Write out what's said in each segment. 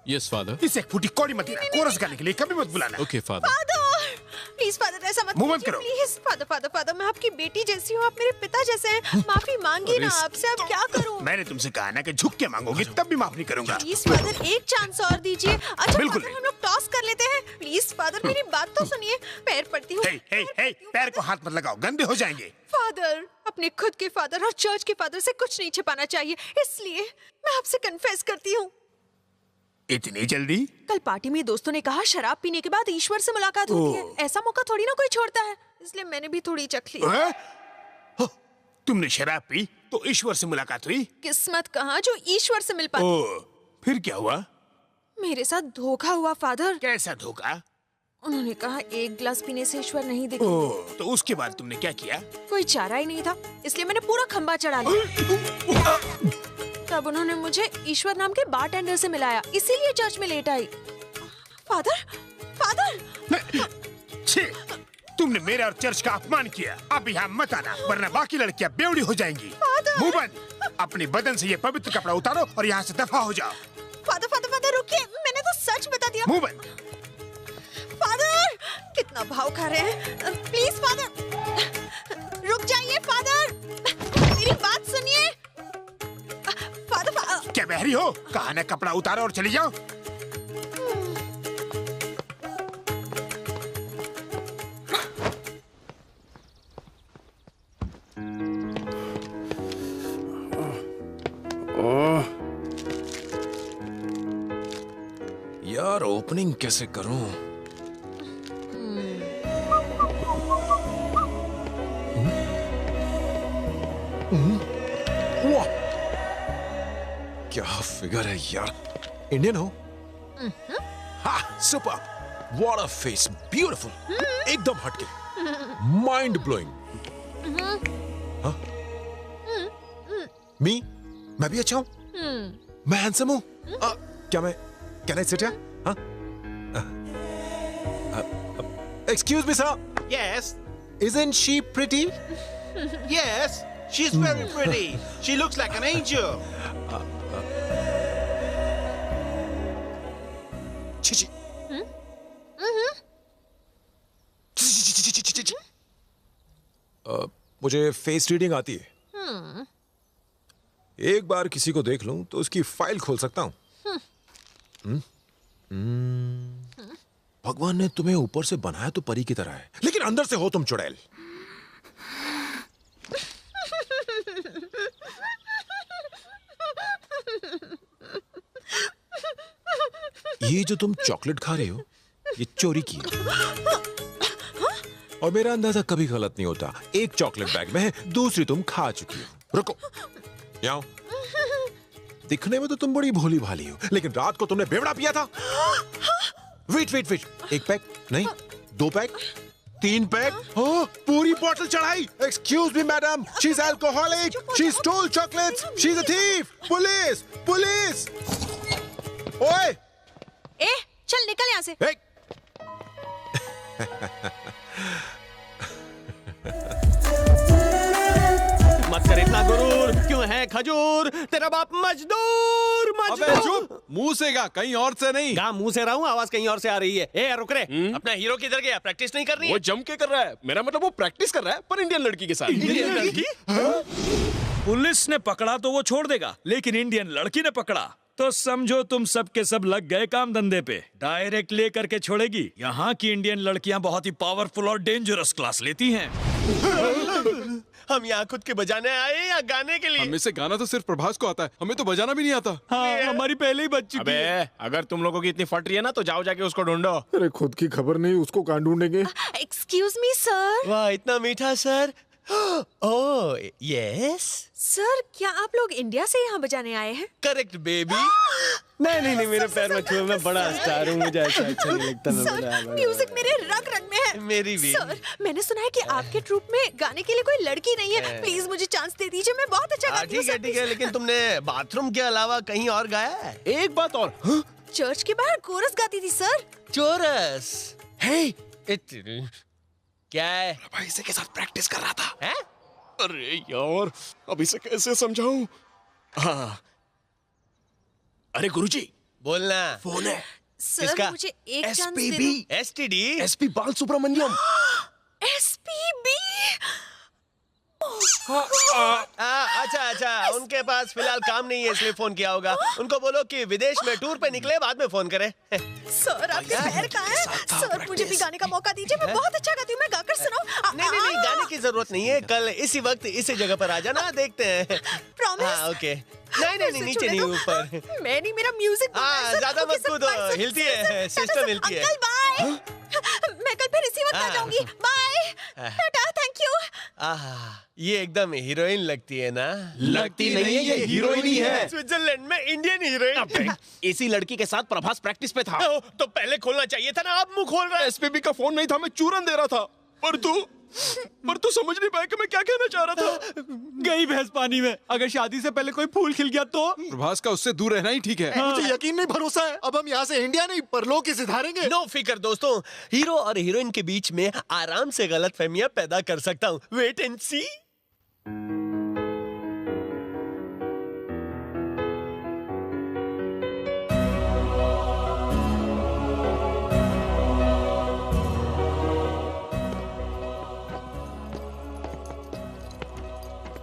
Yes father. इसे एक फूटी कौड़ी मत देना, कोरस गाने के लिए कभी मत बुलाना। Okay father. Father please father ऐसा मत मुंह बंद कीजिए, करो। प्लीज फादर फादर फादर मैं आपकी बेटी जैसी हूँ, आप मेरे पिता जैसे हैं। माफी मांगी ना आपसे, अब क्या करूँ? मैंने तुमसे कहा ना कि झुक के मांगोगे, तब भी माफ नहीं करूंगा। प्लीज फादर एक चांस और दीजिए। अच्छा बिल्कुल फादर हम लोग टॉस कर लेते हैं। प्लीज फादर मेरी बात तो सुनिए, पैर पड़ती हूँ। पैर को हाथ मत लगाओ, गंदे हो जाएंगे। फादर अपने खुद के फादर और चर्च के फादर से कुछ नहीं छिपाना चाहिए, इसलिए मैं आपसे कन्फेस करती हूँ। इतनी जल्दी? कल पार्टी में दोस्तों ने कहा शराब पीने के बाद ईश्वर से मुलाकात होती है। ऐसा मौका थोड़ी ना कोई छोड़ता है, इसलिए मैंने भी थोड़ी चख ली। तुमने शराब पी तो ईश्वर से मुलाकात हुई? किस्मत कहाँ जो ईश्वर से मिल पाती। फिर क्या हुआ? मेरे साथ धोखा हुआ फादर। कैसा धोखा? उन्होंने कहा एक गिलास पीने से ईश्वर नहीं दिखता। तो उसके बाद तुमने क्या किया? कोई चारा ही नहीं था, इसलिए मैंने पूरा खंबा चढ़ा लिया। तब उन्होंने मुझे ईश्वर नाम के बारटेंडर से मिलाया, इसीलिए चर्च में लेट आई। फादर फादर छी, तुमने मेरे और चर्च का अपमान किया। अब यहाँ मत आना, वरना बाकी लड़कियाँ बेवड़ी हो जाएंगी। मुंह बंद। अपने बदन से ये पवित्र कपड़ा उतारो और यहाँ से दफा हो जाओ। फादर फादर फादर रुकिए, मैंने तो सच बता दिया। मुंह बंद। फादर कितना भाव खा रहे हैं, प्लीज फादर रुक जाइए। फादर मेरी बात सुनिए। फादर क्या बहरी हो? कहा ना कपड़ा उतारो और चली जाओ। यार ओपनिंग कैसे करूं? क्या फिगर है यार। इंडियन हो? हाँ, super. What a face, beautiful, एकदम हटके, माइंड ब्लोइंग। मी, मैं भी अच्छा हूँ, मैं हैंडसम हूँ। क्या मैं कैन आई सिट हियर? हाँ? Excuse me, sir. Yes. Isn't she pretty? Yes. She's very pretty. She looks like an angel. Chichi. मुझे फेस रीडिंग आती है। एक बार किसी को देख लूं तो उसकी फाइल खोल सकता हूं। भगवान ने तुम्हें ऊपर से बनाया तो परी की तरह है, लेकिन अंदर से हो तुम चुड़ैल। ये जो तुम चॉकलेट खा रहे हो, ये चोरी की है। और मेरा अंदाजा कभी गलत नहीं होता। एक चॉकलेट बैग में है, दूसरी तुम खा चुकी हो। रुको, यहाँ दिखने में तो तुम बड़ी भोली भाली हो, लेकिन रात को तुमने बेवड़ा पिया था। वेट वेट वेट, एक पैक नहीं, 2 पैक, 3 पैक, पूरी बोतल चढ़ाई। Excuse me madam, she is alcoholic, she stole chocolates, she is a thief. Police police. ओए ए चल निकल यहाँ से। मत कर इतना गुरूर, क्यों है खजूर, तेरा बाप मजदूर अबे चुप, मुंह से गा, कहीं और से नहीं। गा मुंह से रहा हूँ, आवाज कहीं और से आ रही है। ए रुक रे, अपना हीरो किधर गया? प्रैक्टिस नहीं करनी है? वो जम के कर रहा है। मेरा मतलब वो प्रैक्टिस कर रहा है, पर इंडियन लड़की के साथ। इंडियन लड़की? पुलिस ने पकड़ा तो वो छोड़ देगा, लेकिन इंडियन लड़की ने पकड़ा तो समझो तुम सब के सब लग गए काम धंधे पे। डायरेक्ट ले करके छोड़ेगी। यहाँ की इंडियन लड़कियाँ बहुत ही पावरफुल और डेंजरस क्लास लेती हैं। हम यहाँ खुद के बजाने आए या गाने के लिए? हमें से गाना तो सिर्फ प्रभास को आता है, हमें तो बजाना भी नहीं आता। हाँ, हमारी पहले ही बज चुकी है। अगर तुम लोगों की इतनी फट रही है ना, तो जाओ जाके उसको ढूंढो। अरे खुद की खबर नहीं, उसको कहाँ ढूंढेंगे? Excuse me sir. वाह इतना मीठा सर। ओह यस सर, क्या आप लोग इंडिया से यहाँ बजाने आए हैं? Correct baby. नहीं मेरे पैर में छुओ, मैं बड़ा स्टार हूँ, मुझे ऐसा अच्छा नहीं लगता। सर, म्यूजिक मेरे रग रग में है। मेरी भी। सर, मैंने सुना है कि आपके ट्रूप में गाने के लिए कोई लड़की नहीं है। प्लीज मुझे चांस दे दीजिए, मैं बहुत अच्छा गाती हूँ। ठीक है, लेकिन तुमने बाथरूम के अलावा कहीं और गाया है? एक बात और, चर्च के बाहर कोरस गाती थी सर। चोरस? हे क्या है? भाई से के साथ प्रैक्टिस कर रहा था। है? अरे यार, अब इसे कैसे समझाऊं? हाँ, अरे गुरुजी, बोलना। फोन है। सर किसका? मुझे एक चांस दे SPB दो। STD। SP बाल सुब्रमण्यम। SPB। अच्छा, उनके पास फिलहाल काम नहीं है इसलिए फोन किया होगा। उनको बोलो कि विदेश में टूर पे निकले, बाद में फोन करें। सर आपके पैर कहाँ हैं? सर मुझे भी गाने का मौका दीजिए, मैं बहुत अच्छा गाती हूँ, मैं गाकर सुनाऊं। नहीं, गाने की जरूरत नहीं है। कल इसी वक्त इसी जगह पर आ जाना, देखते हैं। Promise? हाँ, ओके। नहीं, नीचे नहीं, ऊपर। मैं नहीं, मेरा म्यूजिक। ज्यादा मत कूदो, हिलती है, सिस्टम हिलती है। Uncle bye. मैं कल फिर इसी वक्त आ जाऊंगी। Bye tata, thank you. ये एकदम हीरोइन लगती है ना? लगती नहीं है, ये हीरोइन ही है। स्विट्जरलैंड में इंडियन हीरोइन। इसी लड़की के साथ प्रभास प्रैक्टिस पे था। तो पहले खोलना चाहिए था ना, अब मुंह खोल रहा है। SPB का फोन नहीं था, मैं चूरन दे रहा था। पर तू समझ नहीं पाया कि मैं क्या कहना चाह रहा था। गई भैंस पानी में। अगर शादी से पहले कोई फूल खिल गया तो? प्रभास का उससे दूर रहना ही ठीक है। मुझे यकीन नहीं, भरोसा है। अब हम यहाँ से इंडिया नहीं परलोक की सिधारेंगे। नो फिकर दोस्तों, हीरो और हीरोइन के बीच में आराम से गलतफहमियां पैदा कर सकता हूँ। वेट एंड सी।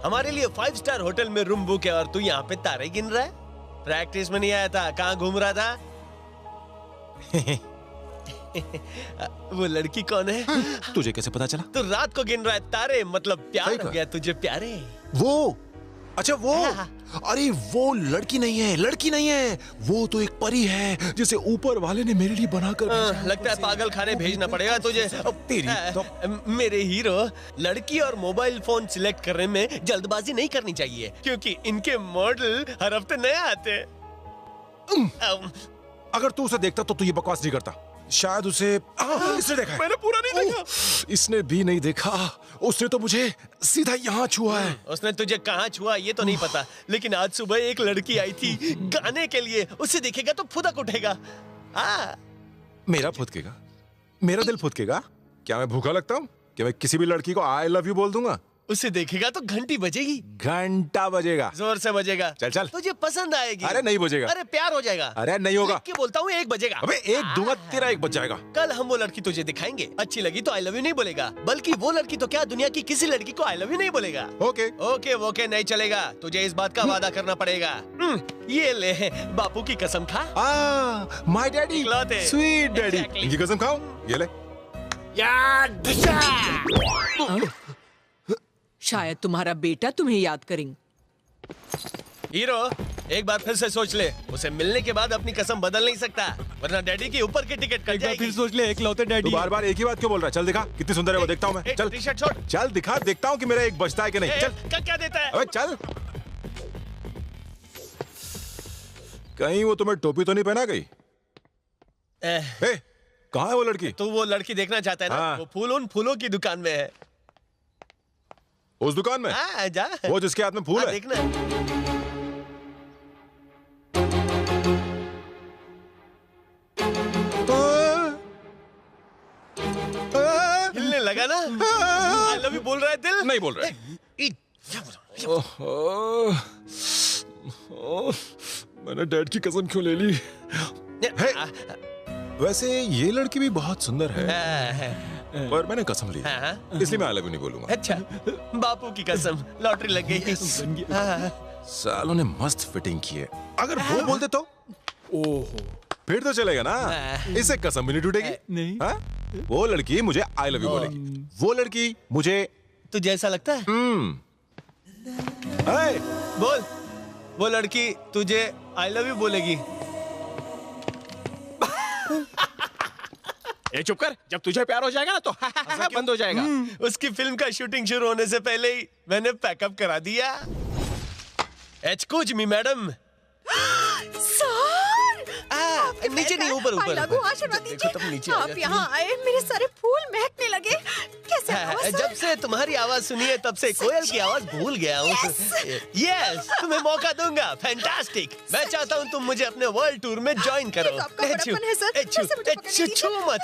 हमारे लिए 5 स्टार होटल में रूम बुक है और तू यहाँ पे तारे गिन रहा है? प्रैक्टिस में नहीं आया था, कहाँ घूम रहा था? वो लड़की कौन है? तुझे कैसे पता चला? तू रात को गिन रहा है तारे, मतलब प्यार हो गया तुझे प्यारे। वो अच्छा वो अरे वो लड़की नहीं है, वो तो एक परी है जिसे ऊपर वाले ने मेरे लिए बनाकर भेजा है। लगता है पागल खाने भेजना पड़ेगा तुझे। तेरी तो मेरे हीरो, लड़की और मोबाइल फोन सिलेक्ट करने में जल्दबाजी नहीं करनी चाहिए, क्योंकि इनके मॉडल हर हफ्ते नए आते हैं। अगर तू उसे देखता तो तू ये बकवास नहीं करता। शायद उसे इसने देखा है। मैंने पूरा नहीं देखा। इसने भी नहीं देखा। उसने तो मुझे सीधा यहाँ छुआ है। उसने तुझे कहाँ छुआ ये तो नहीं पता, लेकिन आज सुबह एक लड़की आई थी गाने के लिए। उसे देखेगा तो फुदक उठेगा। मेरा फुदकेगा? मेरा दिल फुदकेगा? क्या मैं भूखा लगता हूँ? क्या मैं किसी भी लड़की को आई लव यू बोल दूंगा? उसे देखेगा तो घंटी बजेगी। घंटा बजेगा। जोर से बजेगा। चल तुझे पसंद आएगी। अरे नहीं बजेगा। अरे प्यार हो जाएगा। अरे नहीं होगा। देख के बोलता हूँ 1 बजेगा। अबे 1 दूंगा, तेरा 1 बज जाएगा। कल हम वो लड़की तुझे दिखाएंगे। अच्छी लगी तो आई लव यू नहीं बोलेगा, बल्कि वो लड़की तो क्या दुनिया की किसी लड़की को आई लव यू नहीं बोलेगा। ओके नहीं चलेगा, तुझे इस बात का वादा करना पड़ेगा। ये ले बापू की कसम खा। माय डैडी, इकलौते। Sweet daddy. Exactly. इनकी कसम खाओ। ये ले। शायद तुम्हारा बेटा तुम्हें याद करेंगे। हीरो, एक बार फिर से सोच ले। उसे मिलने के बाद अपनी कसम बदल नहीं सकता, वरना डैडी की ऊपर की टिकट कट जाएगी। फिर सोच ले, इकलौते डैडी। तू बार-बार एक ही बात क्यों बोल रहा है? चल दिखा कितनी सुंदर है वो, देखता हूँ मैं। चल टी-शर्ट छोड़। चल दिखा, देखता हूँ कि मेरा 1 बजता है कि नहीं। चल। क्या देता है? अबे चल। कहीं वो तुम्हें टोपी तो नहीं पहना गई? कहाँ है वो लड़की? तू वो लड़की देखना चाहता है ना? हाँ। वो फूल उन फूलों की दुकान में है। उस दुकान में? हाँ, जा। वो जिसके हाथ में फूल है? देखना। हिलने लगा ना? आई लव यू बोल रहा है दिल? नहीं बोल रहा है। मैंने डैड की कसम क्यों ले ली? वैसे ये लड़की भी बहुत सुंदर है, पर मैंने कसम ली, इसलिए मैं आई लव यू नहीं बोलूंगा। अच्छा, बापू की कसम, लॉटरी लग गई। सालों ने मस्त फिटिंग की है। अगर वो बोल दे तो ओहो, फिर तो चलेगा ना, इससे कसम भी नहीं टूटेगी। नहीं। हाँ? वो लड़की मुझे आई लव यू बोलेगी, वो लड़की मुझे। तुझे ऐसा लगता है? बोल, वो लड़की तुझे आई लव यू बोलेगी। ए चुप कर, जब तुझे प्यार हो जाएगा ना तो बंद हो जाएगा। उसकी फिल्म का शूटिंग शुरू होने से पहले ही मैंने पैकअप करा दिया। Excuse me madam. नीचे नहीं, ऊपर ऊपर। आशीर्वाद दीजिए। तब नीचे आप यहाँ आए, मेरे सारे फूल महकने लगे। कैसे आवाज? जब से तुम्हारी आवाज सुनी है तब से कोयल की आवाज भूल गया हूँ। यस, तुम्हें मौका दूंगा। फैंटास्टिक। मैं चाहता हूँ तुम मुझे अपने वर्ल्ड टूर में ज्वाइन करो। छू मत।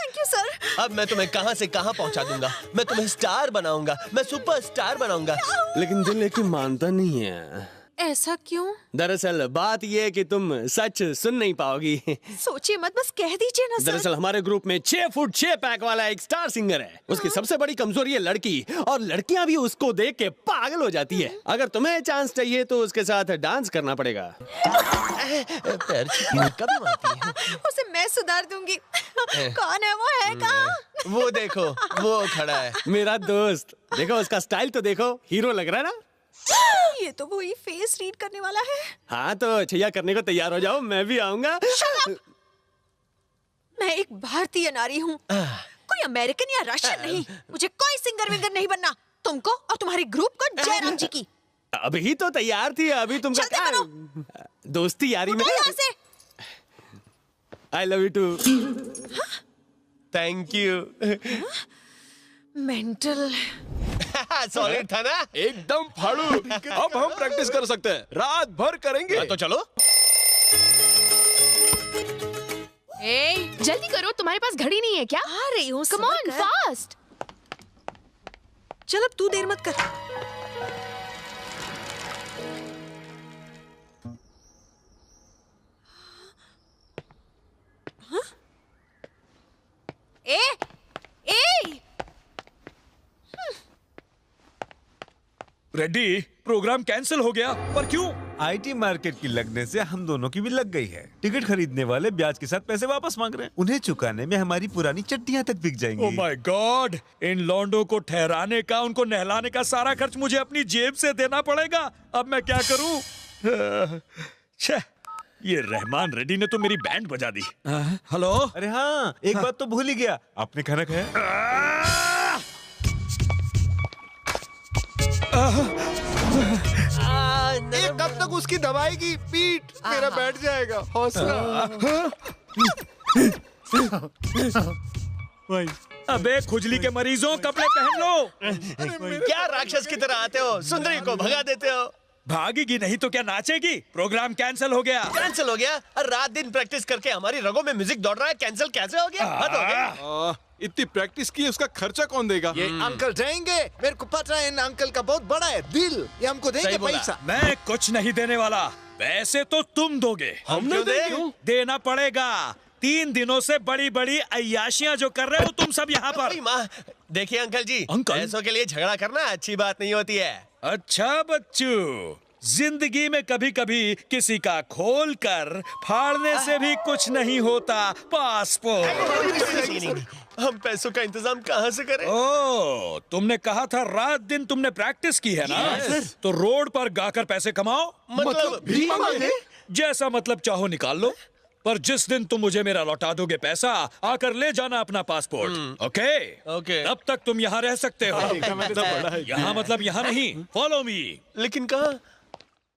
अब मैं तुम्हें कहाँ से कहाँ पहुँचा दूंगा। मैं तुम्हें स्टार बनाऊंगा, मैं सुपर स्टार बनाऊंगा। लेकिन दिल लेकिन मानता नहीं है। ऐसा क्यों? दरअसल बात ये है कि तुम सच सुन नहीं पाओगी। सोचिए मत, बस कह दीजिए ना सर। दरअसल हमारे ग्रुप में 6 फुट 6 पैक वाला एक स्टार सिंगर है। उसकी सबसे बड़ी कमजोरी है लड़की, और लड़कियां भी उसको देख के पागल हो जाती है। अगर तुम्हें चांस चाहिए तो उसके साथ डांस करना पड़ेगा। पैर कभी मारती है। उसे मैं सुधार दूंगी। कौन है वो, है कहाँ? वो देखो, वो खड़ा है, मेरा दोस्त। देखो उसका स्टाइल तो देखो, हीरो लग रहा है ना? ये तो वही फेस रीड करने वाला है। हाँ तो छैया करने को तैयार हो जाओ, मैं भी आऊंगा। मैं एक भारतीय नारी हूँ, कोई अमेरिकन या रशियन नहीं। मुझे कोई सिंगर विंगर नहीं बनना। तुमको और तुम्हारे ग्रुप को जयराम जी की। अभी तो तैयार थी, अभी तुमका चलते क्या? बनो। दोस्ती यारी में। यहाँ से। I love you too. Thank you. Mental. Solid था ना? एकदम फाड़ू। अब हम प्रैक्टिस कर सकते हैं, रात भर करेंगे। तो चलो। ए, जल्दी करो, तुम्हारे पास घड़ी नहीं है क्या? आ रही हूँ। Come on, fast. चल अब तू देर मत कर। हाँ? ए, रेड्डी, प्रोग्राम कैंसिल हो गया, पर क्यों? आईटी मार्केट की लगने से हम दोनों की भी लग गई है। टिकट खरीदने वाले ब्याज के साथ पैसे वापस मांग रहे हैं। उन्हें चुकाने में हमारी पुरानी चट्टियां तक बिक जाएंगी। ओह माय गॉड, इन लौंडों को ठहराने का, उनको नहलाने का सारा खर्च मुझे अपनी जेब से देना पड़ेगा। अब मैं क्या करूं? छह, ये रहमान रेड्डी ने तो मेरी बैंड बजा दी। हेलो? अरे हाँ, एक बात तो भूल ही गया, आपने खाना खाया? कब तक उसकी दवाई की पीठ मेरा बैठ जाएगा। हौसला। अबे खुजली के मरीजों, कपड़े पहन लो। क्या राक्षस की तरह आते हो, सुंदरी को भगा देते हो। भागेगी नहीं तो क्या नाचेगी? प्रोग्राम कैंसिल हो गया। कैंसिल हो गया? रात दिन प्रैक्टिस करके हमारी रगों में म्यूजिक दौड़ रहा है, कैंसिल कैसे हो गया? हद हो गई। इतनी प्रैक्टिस की, उसका खर्चा कौन देगा? ये अंकल देंगे। मेरे को पता है इन अंकल का बहुत बड़ा है दिल, ये हमको देंगे पैसा। मैं कुछ नहीं देने वाला, पैसे तो तुम दोगे। हम क्यों दें? देना पड़ेगा। 3 दिनों से बड़ी बड़ी अय्याशियां जो कर रहे हो तुम सब यहाँ पर। माँ, देखिए अंकल जी, अंकल? पैसों के लिए झगड़ा करना अच्छी बात नहीं होती है। अच्छा बच्चू, जिंदगी में कभी कभी किसी का खोल कर फाड़ने से भी कुछ नहीं होता। पासपोर्ट। हम पैसों का इंतजाम कहाँ से करें? ओ, तुमने कहा था रात दिन तुमने प्रैक्टिस की है ना? तो रोड पर गाकर पैसे कमाओ। मतलब भीख मांगे? जैसा मतलब चाहो निकाल लो, पर जिस दिन तुम मुझे मेरा लौटा दोगे पैसा, आकर ले जाना अपना पासपोर्ट। ओके? ओके। तब तक तुम यहाँ रह सकते हो। यहाँ मतलब यहाँ नहीं। Follow me. लेकिन कहाँ?